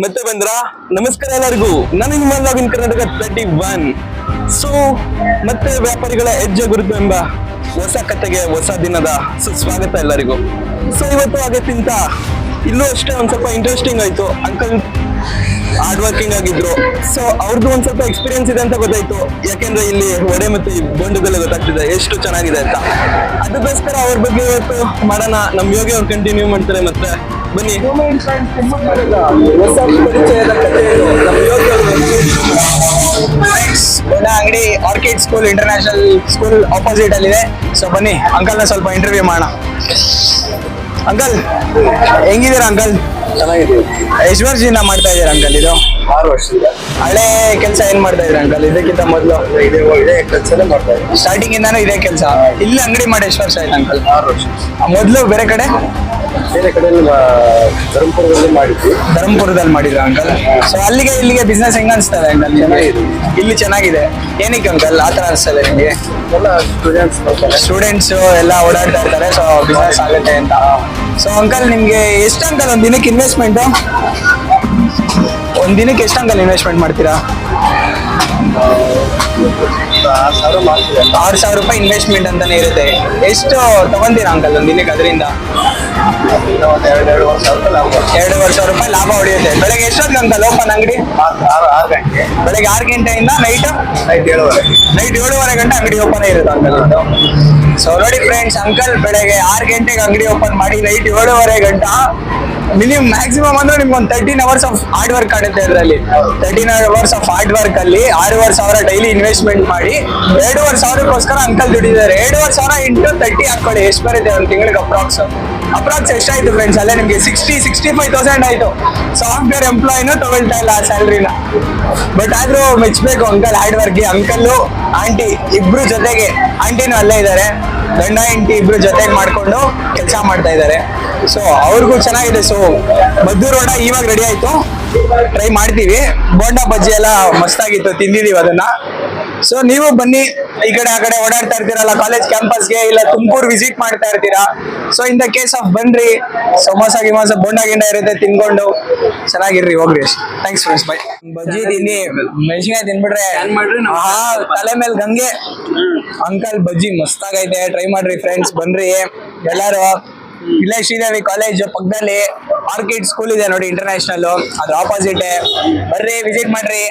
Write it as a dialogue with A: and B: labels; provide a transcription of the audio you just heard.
A: ಮತ್ತೆ ಬಂದ್ರ ನಮಸ್ಕಾರ ಎಲ್ಲರಿಗೂ. ನಾನು ನಿಮ್ಮ ಲಾಗಿನ್ ಕರ್ನಾಟಕ 31. ಸೊ ಮತ್ತೆ ವ್ಯಾಪಾರಿಗಳ ಹೆಜ್ಜೆ ಗುರುತು ಎಂಬ ಹೊಸ ಕಥೆಗೆ ಹೊಸ ದಿನದ ಸುಸ್ವಾಗತ ಎಲ್ಲರಿಗೂ. ಸೊ ಇವತ್ತು ಆಗಕ್ಕಿಂತ ಇಲ್ಲೂ ಅಷ್ಟೇ ಒಂದ್ ಸ್ವಲ್ಪ ಇಂಟ್ರೆಸ್ಟಿಂಗ್ ಆಯ್ತು. ಅಂಕಲ್ ಹಾರ್ಡ್ ವರ್ಕಿಂಗ್ ಆಗಿದ್ರು. ಸೊ ಅವ್ರದ್ದು ಒಂದ್ ಸ್ವಲ್ಪ ಎಕ್ಸ್ಪೀರಿಯನ್ಸ್ ಇದೆ ಅಂತ ಗೊತ್ತಾಯ್ತು. ಯಾಕೆಂದ್ರೆ ಇಲ್ಲಿ ವಡೆ ಮತ್ತೆ ಬೋಂಡದಲ್ಲೇ ಗೊತ್ತಾಗ್ತಿದೆ ಎಷ್ಟು ಚೆನ್ನಾಗಿದೆ ಅಂತ. ಅದಕ್ಕೋಸ್ಕರ ಅವ್ರ ಬಗ್ಗೆ ಇವತ್ತು ಮಾಡೋಣ. ನಮ್ ಯೋಗಿ ಅವ್ರು ಕಂಟಿನ್ಯೂ ಮಾಡ್ತಾರೆ. ಮತ್ತೆ ಬನ್ನಿ ಹೊಸ ಪರಿಚಯದ ಕಥೆಯನ್ನು ನಮ್ ಯೋಗಿ
B: ಬೋಂಡ ಅಂಗಡಿ Orchid school international school opposite ಅಲ್ಲಿ ಇದೆ. ಸೊ ಬನ್ನಿ ಅಂಕಲ್ನ ಸ್ವಲ್ಪ ಇಂಟರ್ವ್ಯೂ ಮಾಡೋಣ. ಅಂಕಲ್ ಹೆಂಗಿದ್ದೀರಾ ಅಂಕಲ್?
A: ಚೆನ್ನಾಗಿದೆ.
B: ಎಷ್ಟು ವರ್ಷದಿಂದ ಮಾಡ್ತಾ ಇದ್ದೀರಾ ಅಂಕಲ್ ಇದು?
A: 6 ವರ್ಷದಿಂದ.
B: ಹಳೆ ಕೆಲಸ ಏನ್ ಮಾಡ್ತಾ ಇದ್ರಿ ಅಂಕಲ್ ಇದಕ್ಕಿಂತ ಮೊದಲು?
A: ಇದೇ ಕೆಲಸನೇ ಮಾಡ್ತಾ ಇದ್ದೀನಿ.
B: ಸ್ಟಾರ್ಟಿಂಗ್ ಇಂದಾನು ಇದೇ ಕೆಲಸ. ಇಲ್ಲಿ ಅಂಗಡಿ ಮಾಡಿ ಎಷ್ಟು ವರ್ಷ ಆಯ್ತು ಅಂಕಲ್?
A: 6 ವರ್ಷ.
B: ಮೊದಲು ಬೇರೆ ಕಡೆ
A: ಧರ್ಮಪುರದಲ್ಲಿ ಮಾಡಿದ್ವಿ.
B: ಧರ್ಮಪುರದಲ್ಲಿ ಮಾಡಿದ್ರ ಅಂಕಲ್? ಸೊ ಅಲ್ಲಿಗೆ ಇಲ್ಲಿಗೆ ಬಿಸ್ನೆಸ್ ಹೆಂಗ ಅನ್ಸ್ತದೆ ಅಂಕಲ್?
A: ಚೆನ್ನಾಗಿದೆ.
B: ಇಲ್ಲಿ ಚೆನ್ನಾಗಿದೆ. ಏನಕ್ಕೆ ಅಂಕಲ್ ಆತರ ಅನ್ಸ್ತದೆ ನಿಮ್ಗೆ?
A: ಎಲ್ಲ
B: ಸ್ಟೂಡೆಂಟ್ಸ್ ಎಲ್ಲ ಓಡಾಡ್ತಾ ಇರ್ತಾರೆ, ಸೊ ಬಿಸ್ನೆಸ್ ಆಗುತ್ತೆ ಅಂತ. ಸೊ ಅಂಕಲ್ ನಿಮ್ಗೆ ಎಷ್ಟು ಅಂಕಲ್ ಒಂದ್ ದಿನಕ್ಕೆ ಇನ್ವೆಸ್ಟ್ಮೆಂಟ್? ಒಂದ್ ದಿನಕ್ಕೆ ಎಷ್ಟು ಅಂಕಲ್ ಇನ್ವೆಸ್ಟ್ಮೆಂಟ್ ಮಾಡ್ತೀರಾ? 6,000 ರೂಪಾಯಿ ಇನ್ವೆಸ್ಟ್ಮೆಂಟ್ ಅಂತಾನೆ ಇರುತ್ತೆ. ಎಷ್ಟು ತಗೊಂತೀರಾ ಅಂಕಲ್ ಒಂದ್ ದಿನಕ್ಕೆ ಅದರಿಂದ? 2,500 ರೂಪಾಯಿ ಲಾಭ ಹೊಡೆಯುತ್ತೆ. ಬೆಳಗ್ಗೆ ಎಷ್ಟೊತ್ತಿಗೆ ಅಂಕಲ್ ಓಪನ್ ಅಂಗಡಿ?
A: 6 ಗಂಟೆ.
B: ಬೆಳಗ್ಗೆ 6 ಗಂಟೆಯಿಂದ ನೈಟ್
A: 7:30.
B: ನೈಟ್ 7:30 ಗಂಟೆ ಅಂಗಡಿ ಓಪನ್ ಇರುತ್ತೆ ಅಂಕಲ್ ಇದು. ಸೊ ನೋಡಿ ಫ್ರೆಂಡ್ಸ್, ಅಂಕಲ್ ಬೆಳಗ್ಗೆ 6 ಗಂಟೆಗೆ ಅಂಗಡಿ ಓಪನ್ ಮಾಡಿ ನೈಟ್ 7:30 ಗಂಟೆ ಮಿನಿಮಮ್ ಮ್ಯಾಕ್ಸಿಮಮ್ ಅಂದ್ರೆ ನಿಮ್ಗೆ ಒಂದು 13 ಅವರ್ಸ್ ಆಫ್ ಹಾರ್ಡ್ ವರ್ಕ್ ಆಗುತ್ತೆ ಇದರಲ್ಲಿ. 13 ಅವರ್ಸ್ ಆಫ್ ಹಾರ್ಡ್ ವರ್ಕ್ ಅಲ್ಲಿ 6,500 ಡೈಲಿ ಇನ್ವೆಸ್ಟ್ಮೆಂಟ್ ಮಾಡಿ 2,500ಕ್ಕೋಸ್ಕರ ಅಂಕಲ್ ದುಡಿದ್ದಾರೆ. 2,500 ಇಂಟು 30 ಹಾಕೊಳ್ಳಿ, ಎಷ್ಟು ಬರುತ್ತೆ ಒಂದು ತಿಂಗಳಿಗೆ ಅಪ್ರಾಕ್ಸ್ ಎಷ್ಟಾಯ್ತು ಫ್ರೆಂಡ್ಸ್? ಅಲ್ಲೇ ನಿಮ್ಗೆ 65,000 ಆಯ್ತು. ಸಾಫ್ಟ್ವೇರ್ ಎಂಪ್ಲಾಯಿನೂ ತಗೊಳ್ತಾ ಇಲ್ಲ ಆ ಸ್ಯಾಲ್ರಿನ. ಬಟ್ ಆದ್ರೂ ಮೆಚ್ಚಬೇಕು ಅಂಕಲ್ ಹಾರ್ಡ್ ವರ್ಕ್ಗೆ. ಅಂಕಲ್ಲು ಆಂಟಿ ಇಬ್ರು ಜೊತೆಗೆ, ಆಂಟಿನೂ ಅಲ್ಲೇ ಇದ್ದಾರೆ, ಗಂಡ ಹೆಂಡತಿ ಇಬ್ರು ಜೊತೆಗೆ ಮಾಡ್ಕೊಂಡು ಕೆಲಸ ಮಾಡ್ತಾ ಇದ್ದಾರೆ. ಸೊ ಅವ್ರಿಗೂ ಚೆನ್ನಾಗಿದೆ. ಸೊ ಮದ್ದೂರು ವಡ ಇವಾಗ ರೆಡಿ ಆಯ್ತು, ಟ್ರೈ ಮಾಡ್ತೀವಿ. ಬೋಂಡ ಬಜ್ಜಿ ಎಲ್ಲ ಮಸ್ತಾಗಿತ್ತು, ತಿಂದಿದೀವಿ ಅದನ್ನ. ಸೊ ನೀವು ಬನ್ನಿ, ಈ ಕಡೆ ಆ ಕಡೆ ಓಡಾಡ್ತಾ ಇರ್ತೀರಲ್ಲ ಕಾಲೇಜ್ ಕ್ಯಾಂಪಸ್ಗೆ, ಇಲ್ಲ ತುಮಕೂರು ವಿಸಿಟ್ ಮಾಡ್ತಾ ಇರ್ತೀರಾ. So in the case of ಬನ್ರಿ, ಸಮೋಸ ಗಿಮೋಸ ಬೋಂಡ ಗಿಂಡ ಇರುತ್ತೆ, ತಿನ್ಕೊಂಡು ಚೆನ್ನಾಗಿರ್ರಿ, ಹೋಗ್ರಿ. Thanks friends, by. ಬಜ್ಜಿ ತಿನ್ನಿ, ಮೆಣಸಿನ್ಕಾಯಿ ತಿನ್ಬಿಟ್ರೆ ತಲೆ ಮೇಲೆ ಗಂಗೆ. ಅಂಕಲ್ ಬಜ್ಜಿ ಮಸ್ತಾಗೈತೆ, ಟ್ರೈ ಮಾಡ್ರಿ ಫ್ರೆಂಡ್ಸ್, ಬನ್ರಿ ಎಲ್ಲಾರು. ಇಲ್ಲೇ ಶ್ರೀದೇವಿ ಕಾಲೇಜ್ ಪಕ್ಕದಲ್ಲಿ ಆರ್ಕಿಡ್ ಸ್ಕೂಲ್ ಇದೆ ನೋಡಿ, ಇಂಟರ್ನ್ಯಾಷನಲ್, ಅದು ಆಪೋಸಿಟ್. ಬರ್ರಿ, ವಿಸಿಟ್ ಮಾಡ್ರಿ.